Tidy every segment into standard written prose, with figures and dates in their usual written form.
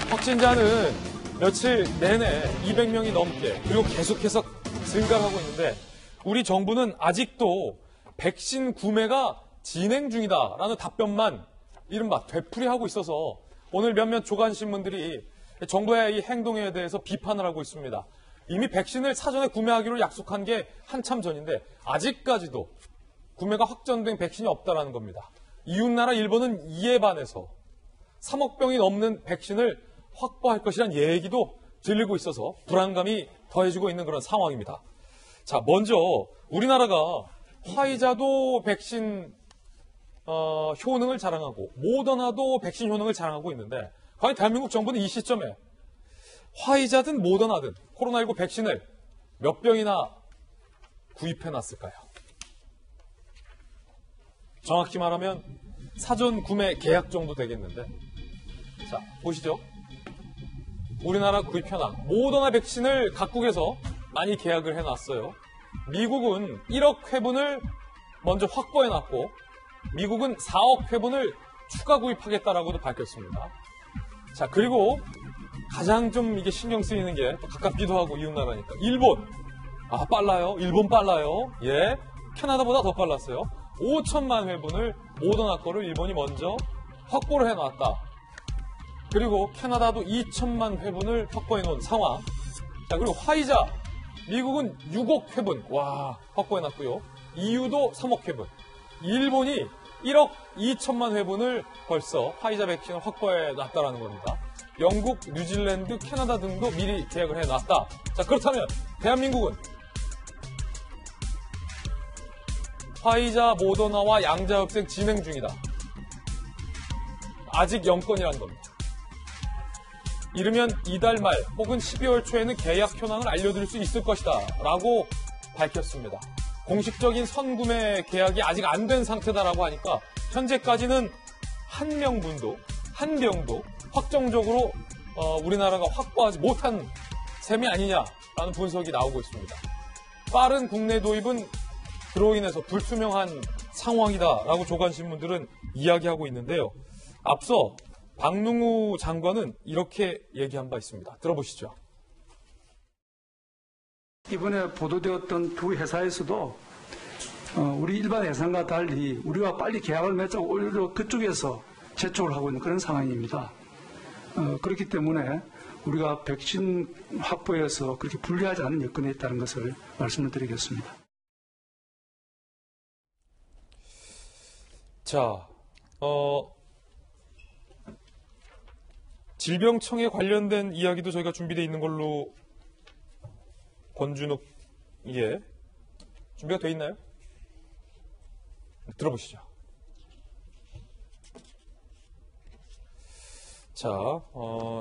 확진자는 며칠 내내 200명이 넘게 그리고 계속해서 증가하고 있는데 우리 정부는 아직도 백신 구매가 진행 중이다라는 답변만 이른바 되풀이하고 있어서 오늘 몇몇 조간신문들이 정부의 이 행동에 대해서 비판을 하고 있습니다. 이미 백신을 사전에 구매하기로 약속한 게 한참 전인데 아직까지도 구매가 확정된 백신이 없다라는 겁니다. 이웃나라 일본은 이에 반해서 3억 병이 넘는 백신을 확보할 것이란 얘기도 들리고 있어서 불안감이 더해지고 있는 그런 상황입니다. 자, 먼저 우리나라가 화이자도 백신 효능을 자랑하고 모더나도 백신 효능을 자랑하고 있는데 과연 대한민국 정부는 이 시점에 화이자든 모더나든 코로나19 백신을 몇 병이나 구입해놨을까요? 정확히 말하면 사전 구매 계약 정도 되겠는데 자, 보시죠. 우리나라 구입 현황. 모더나 백신을 각국에서 많이 계약을 해놨어요. 미국은 1억 회분을 먼저 확보해놨고 미국은 4억 회분을 추가 구입하겠다라고도 밝혔습니다. 자, 그리고 가장 좀 이게 신경 쓰이는 게 또 가깝기도 하고 이웃나라니까. 일본. 아, 빨라요. 일본 빨라요. 예. 캐나다보다 더 빨랐어요. 5천만 회분을 모더나 거를 일본이 먼저 확보를 해놨다. 그리고 캐나다도 2천만 회분을 확보해 놓은 상황. 자, 그리고 화이자. 미국은 6억 회분. 와, 확보해 놨고요. EU도 3억 회분. 일본이 1억 2천만 회분을 벌써 화이자 백신을 확보해 놨다라는 겁니다. 영국, 뉴질랜드, 캐나다 등도 미리 계약을 해 놨다. 자, 그렇다면 대한민국은 화이자, 모더나와 양자 협상 진행 중이다. 아직 영건이라는 겁니다. 이르면 이달 말 혹은 12월 초에는 계약 현황을 알려드릴 수 있을 것이다 라고 밝혔습니다. 공식적인 선구매 계약이 아직 안 된 상태다라고 하니까 현재까지는 한 병도 확정적으로 우리나라가 확보하지 못한 셈이 아니냐라는 분석이 나오고 있습니다. 빠른 국내 도입은 그로 인해서 불투명한 상황이다라고 조간신문들은 이야기하고 있는데요. 앞서 박능우 장관은 이렇게 얘기한 바 있습니다. 들어보시죠. 이번에 보도되었던 두 회사에서도 우리 일반 회사과 달리 우리와 빨리 계약을 맺자고 오히려 그쪽에서 재촉을 하고 있는 그런 상황입니다. 그렇기 때문에 우리가 백신 확보에서 그렇게 불리하지 않은 여건에 있다는 것을 말씀을 드리겠습니다. 자, 질병청에 관련된 이야기도 저희가 준비되어 있는 걸로 권준욱, 예. 준비가 되어 있나요? 들어보시죠. 자,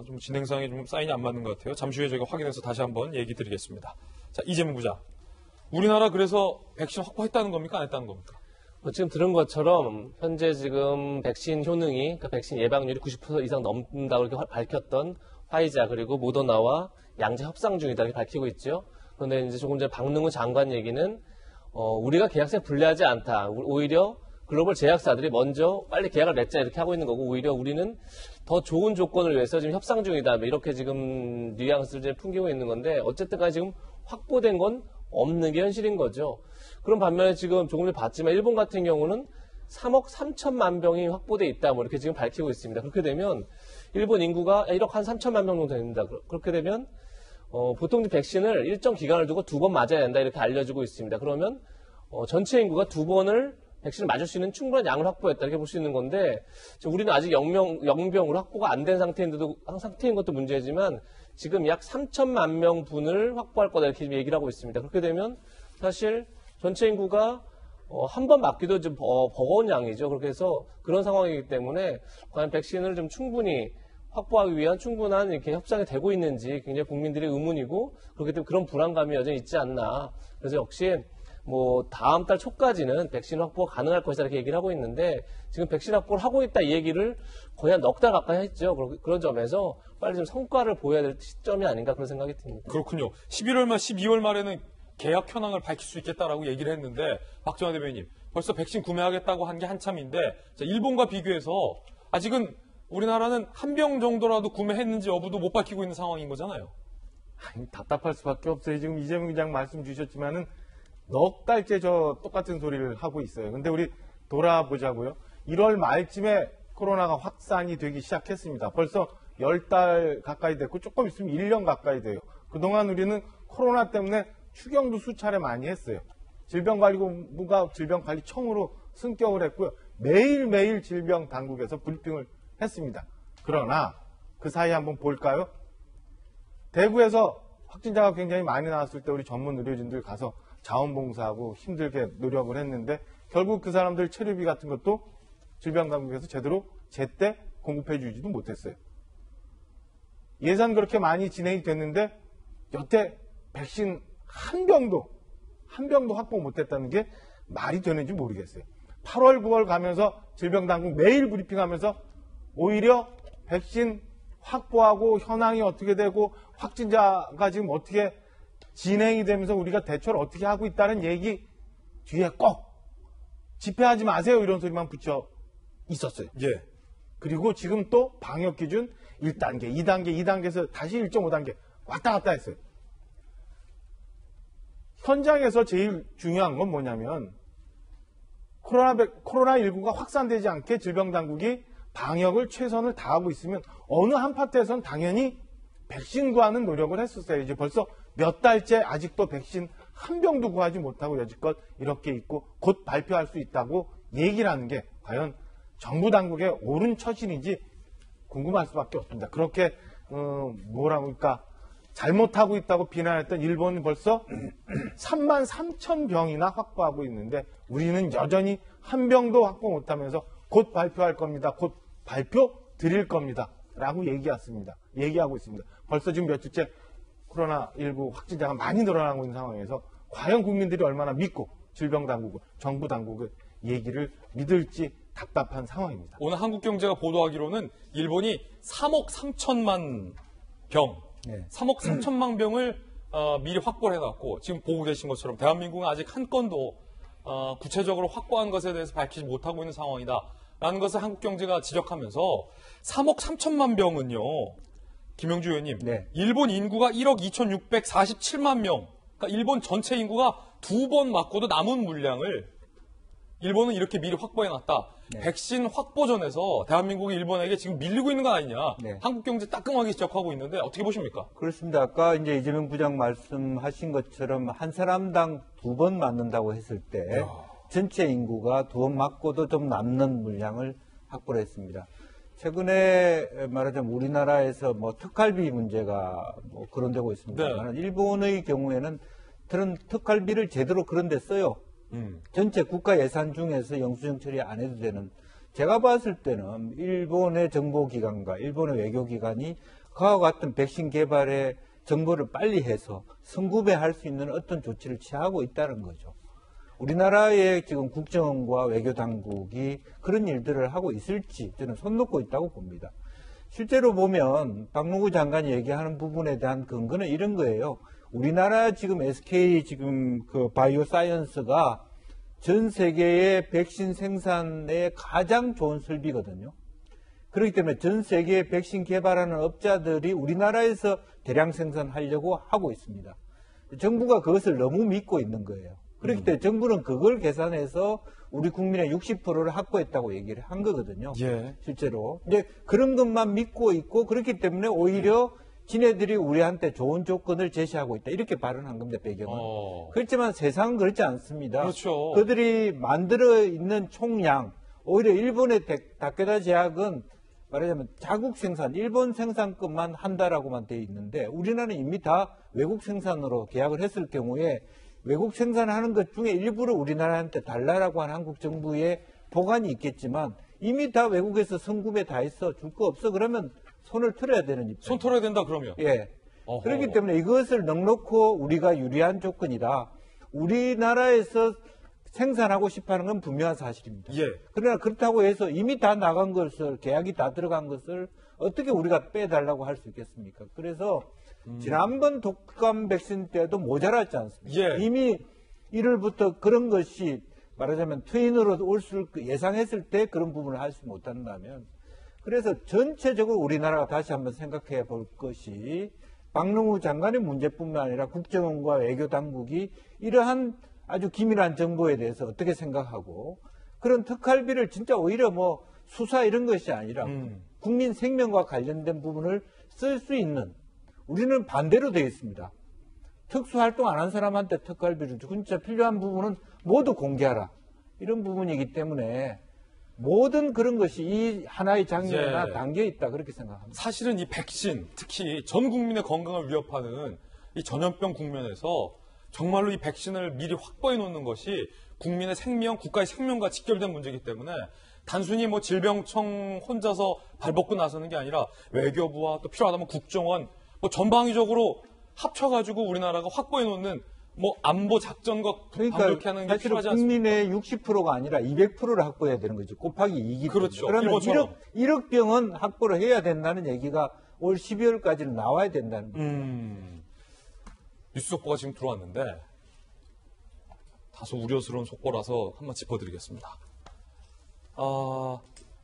좀 진행상에 좀 사인이 안 맞는 것 같아요. 잠시 후에 저희가 확인해서 다시 한번 얘기 드리겠습니다. 자, 이재문 부장. 우리나라 그래서 백신 확보했다는 겁니까? 안 했다는 겁니까? 지금 들은 것처럼 현재 지금 백신 효능이, 그러니까 백신 예방률이 90% 이상 넘는다고 이렇게 밝혔던 화이자 그리고 모더나와 양자 협상 중이다 이렇게 밝히고 있죠. 그런데 이제 조금 전에 박능우 장관 얘기는 우리가 계약서에 불리하지 않다. 오히려 글로벌 제약사들이 먼저 빨리 계약을 맺자 이렇게 하고 있는 거고 오히려 우리는 더 좋은 조건을 위해서 지금 협상 중이다. 이렇게 지금 뉘앙스를 풍기고 있는 건데 어쨌든 간에 지금 확보된 건 없는 게 현실인 거죠. 그런 반면에 지금 조금 전에 봤지만 일본 같은 경우는 3억 3천만 병이 확보돼 있다. 이렇게 지금 밝히고 있습니다. 그렇게 되면 일본 인구가 1억 한 3천만 명 정도 됩니다. 그렇게 되면 보통 백신을 일정 기간을 두고 2번 맞아야 된다 이렇게 알려지고 있습니다. 그러면 전체 인구가 2번을 백신을 맞을 수 있는 충분한 양을 확보했다 이렇게 볼 수 있는 건데 우리는 아직 영병으로 확보가 안 된 상태인 것도 문제지만 지금 약 3천만 명 분을 확보할 거다 이렇게 얘기를 하고 있습니다. 그렇게 되면 사실 전체 인구가 한 번 맞기도 좀 버거운 양이죠. 그렇게 해서 그런 상황이기 때문에 과연 백신을 좀 충분히 확보하기 위한 충분한 이렇게 협상이 되고 있는지 굉장히 국민들의 의문이고 그렇기 때문에 그런 불안감이 여전히 있지 않나. 그래서 역시 다음 달 초까지는 백신 확보가 가능할 것이다 이렇게 얘기를 하고 있는데 지금 백신 확보를 하고 있다 이 얘기를 거의 한 넉 달 가까이 했죠. 그런 점에서 빨리 좀 성과를 보여야 될 시점이 아닌가 그런 생각이 듭니다. 그렇군요. 11월 말, 12월 말에는 계약 현황을 밝힐 수 있겠다라고 얘기를 했는데 박정환 대변인님 벌써 백신 구매하겠다고 한 게 한참인데 자, 일본과 비교해서 아직은 우리나라는 한 병 정도라도 구매했는지 여부도 못 밝히고 있는 상황인 거잖아요. 아니, 답답할 수밖에 없어요. 지금 이재명 기장 말씀 주셨지만은 넉 달째 저 똑같은 소리를 하고 있어요. 근데 우리 돌아보자고요. 1월 말쯤에 코로나가 확산이 되기 시작했습니다. 벌써 10달 가까이 됐고 조금 있으면 1년 가까이 돼요. 그동안 우리는 코로나 때문에 추경도 수차례 많이 했어요. 질병관리본부가 질병관리청으로 승격을 했고요. 매일매일 질병당국에서 브리핑을 했습니다. 그러나 그 사이에 한번 볼까요? 대구에서 확진자가 굉장히 많이 나왔을 때 우리 전문 의료진들 가서 자원봉사하고 힘들게 노력을 했는데 결국 그 사람들 체류비 같은 것도 질병당국에서 제대로 제때 공급해 주지도 못했어요. 예산 그렇게 많이 진행이 됐는데 여태 백신 한 병도 확보 못했다는 게 말이 되는지 모르겠어요. 8월, 9월 가면서 질병당국 매일 브리핑하면서 오히려 백신 확보하고 현황이 어떻게 되고 확진자가 지금 어떻게 진행이 되면서 우리가 대처를 어떻게 하고 있다는 얘기 뒤에 꼭 집회하지 마세요 이런 소리만 붙여 있었어요. 예. 그리고 지금 또 방역기준 1단계, 2단계, 2단계에서 다시 1.5단계 왔다 갔다 했어요. 현장에서 제일 중요한 건 뭐냐면 코로나19가 확산되지 않게 질병당국이 방역을 최선을 다하고 있으면 어느 한 파트에서는 당연히 백신 구하는 노력을 했었어요. 이제 벌써 몇 달째 아직도 백신 한 병도 구하지 못하고 여지껏 이렇게 있고 곧 발표할 수 있다고 얘기를 하는 게 과연 정부 당국의 옳은 처신인지 궁금할 수밖에 없습니다. 그렇게 뭐랄까 잘못하고 있다고 비난했던 일본은 벌써 3만 3천 병이나 확보하고 있는데 우리는 여전히 한 병도 확보 못하면서 곧 발표할 겁니다. 곧 발표 드릴 겁니다. 라고 얘기하고 있습니다. 벌써 지금 몇 주째 코로나19 확진자가 많이 늘어나고 있는 상황에서 과연 국민들이 얼마나 믿고 질병당국을, 정부 당국을 얘기를 믿을지 답답한 상황입니다. 오늘 한국경제가 보도하기로는 일본이 3억 3천만 병, 3억 3천만 병을 미리 확보를 해놨고 지금 보고 계신 것처럼 대한민국은 아직 한 건도 구체적으로 확보한 것에 대해서 밝히지 못하고 있는 상황이다라는 것을 한국경제가 지적하면서 3억 3천만 병은요. 김영주 의원님, 네. 일본 인구가 1억 2,647만 명, 그러니까 일본 전체 인구가 2번 맞고도 남은 물량을 일본은 이렇게 미리 확보해놨다. 네. 백신 확보전에서 대한민국이 일본에게 지금 밀리고 있는 거 아니냐. 네. 한국경제 따끔하게 지적하고 있는데 어떻게 보십니까? 그렇습니다. 아까 이제 이재명 부장 말씀하신 것처럼 한 사람당 2번 맞는다고 했을 때 전체 인구가 2번 맞고도 좀 남는 물량을 확보를 했습니다. 최근에 말하자면 우리나라에서 뭐 특갈비 문제가 뭐 거론되고 있습니다만 일본의 경우에는 그런 특갈비를 제대로 그런 데 써요. 전체 국가 예산 중에서 영수증 처리 안 해도 되는, 제가 봤을 때는 일본의 정보기관과 일본의 외교기관이 그와 같은 백신 개발에 정보를 빨리 해서 선구매할 수 있는 어떤 조치를 취하고 있다는 거죠. 우리나라의 지금 국정원과 외교당국이 그런 일들을 하고 있을지 저는 손 놓고 있다고 봅니다. 실제로 보면 박노구 장관이 얘기하는 부분에 대한 근거는 이런 거예요. 우리나라 지금 SK 지금 그 바이오 사이언스가 전 세계의 백신 생산에 가장 좋은 설비거든요. 그렇기 때문에 전 세계의 백신 개발하는 업자들이 우리나라에서 대량 생산하려고 하고 있습니다. 정부가 그것을 너무 믿고 있는 거예요. 그렇기 때문에 정부는 그걸 계산해서 우리 국민의 60%를 확보했다고 얘기를 한 거거든요. 예. 실제로. 이제 그런 것만 믿고 있고 그렇기 때문에 오히려 지네들이 우리한테 좋은 조건을 제시하고 있다. 이렇게 발언한 겁니다, 배경은. 그렇지만 세상은 그렇지 않습니다. 그렇죠. 그들이 만들어 있는 총량, 오히려 일본의 다케다 제약은 말하자면 자국 생산, 일본 생산급만 한다라고만 되어 있는데 우리나라는 이미 다 외국 생산으로 계약을 했을 경우에 외국 생산하는 것 중에 일부를 우리나라한테 달라라고 하는 한국 정부의 보관이 있겠지만 이미 다 외국에서 선구매 다 했어. 줄 거 없어. 그러면 손을 틀어야 되는 입장. 손 털어야 된다 그러면. 예. 어허. 그렇기 때문에 이것을 넉넉고 우리가 유리한 조건이다. 우리나라에서 생산하고 싶어하는 건 분명한 사실입니다. 예. 그러나 그렇다고 해서 이미 다 나간 것을, 계약이 다 들어간 것을 어떻게 우리가 빼달라고 할 수 있겠습니까? 그래서 지난번 독감 백신 때도 모자랐지 않습니까? 예. 이미 1월부터 그런 것이 말하자면 트윈으로 올 수 예상했을 때 그런 부분을 할 수 못한다면 그래서 전체적으로 우리나라가 다시 한번 생각해 볼 것이 박능우 장관의 문제뿐만 아니라 국정원과 외교당국이 이러한 아주 기밀한 정보에 대해서 어떻게 생각하고 그런 특활비를 진짜 오히려 뭐 수사 이런 것이 아니라 국민 생명과 관련된 부분을 쓸 수 있는 우리는 반대로 되어 있습니다. 특수활동 안 한 사람한테 특활비를 주고 진짜 필요한 부분은 모두 공개하라. 이런 부분이기 때문에 모든 그런 것이 이 하나의 장면에 담겨 있다 그렇게 생각합니다. 사실은 이 백신, 특히 전 국민의 건강을 위협하는 이 전염병 국면에서 정말로 이 백신을 미리 확보해 놓는 것이 국민의 생명, 국가의 생명과 직결된 문제이기 때문에 단순히 뭐 질병청 혼자서 발벗고 나서는 게 아니라 외교부와 또 필요하다면 국정원 뭐 전방위적으로 합쳐가지고 우리나라가 확보해 놓는 뭐 안보 작전과 반복해 하는 게 사실은 필요하지 않습니까? 국민의 60%가 아니라 200%를 확보해야 되는 거죠. 곱하기 2기 그렇죠. 그러면 일본처럼. 1억 병은 확보를 해야 된다는 얘기가 올 12월까지는 나와야 된다는 거예요. 뉴스 속보가 지금 들어왔는데 다소 우려스러운 속보라서 한번 짚어드리겠습니다.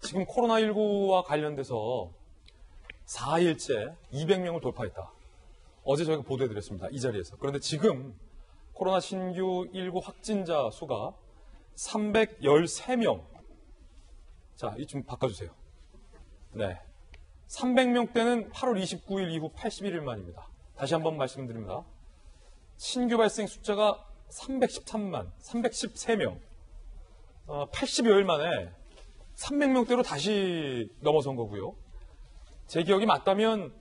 지금 코로나19와 관련돼서 4일째 200명을 돌파했다. 어제 저희가 보도해드렸습니다. 이 자리에서. 그런데 지금 코로나 신규 19 확진자 수가 313명. 자, 이 좀 바꿔주세요. 네. 300명대는 8월 29일 이후 81일 만입니다. 다시 한번 말씀드립니다. 신규 발생 숫자가 313명. 80여일 만에 300명대로 다시 넘어선 거고요. 제 기억이 맞다면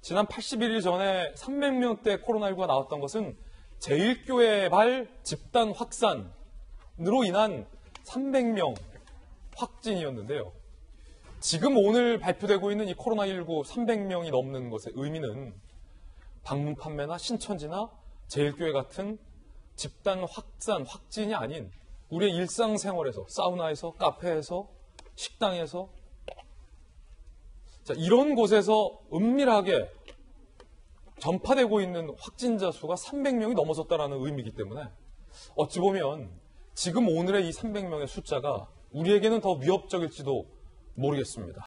지난 81일 전에 300명대 코로나19가 나왔던 것은 제1교회발 집단 확산으로 인한 300명 확진이었는데요. 지금 오늘 발표되고 있는 이 코로나19 300명이 넘는 것의 의미는 방문 판매나 신천지나 제1교회 같은 집단 확진이 아닌 우리의 일상생활에서, 사우나에서, 카페에서, 식당에서 자, 이런 곳에서 은밀하게 전파되고 있는 확진자 수가 300명이 넘어섰다는 의미이기 때문에 어찌 보면 지금 오늘의 이 300명의 숫자가 우리에게는 더 위협적일지도 모르겠습니다.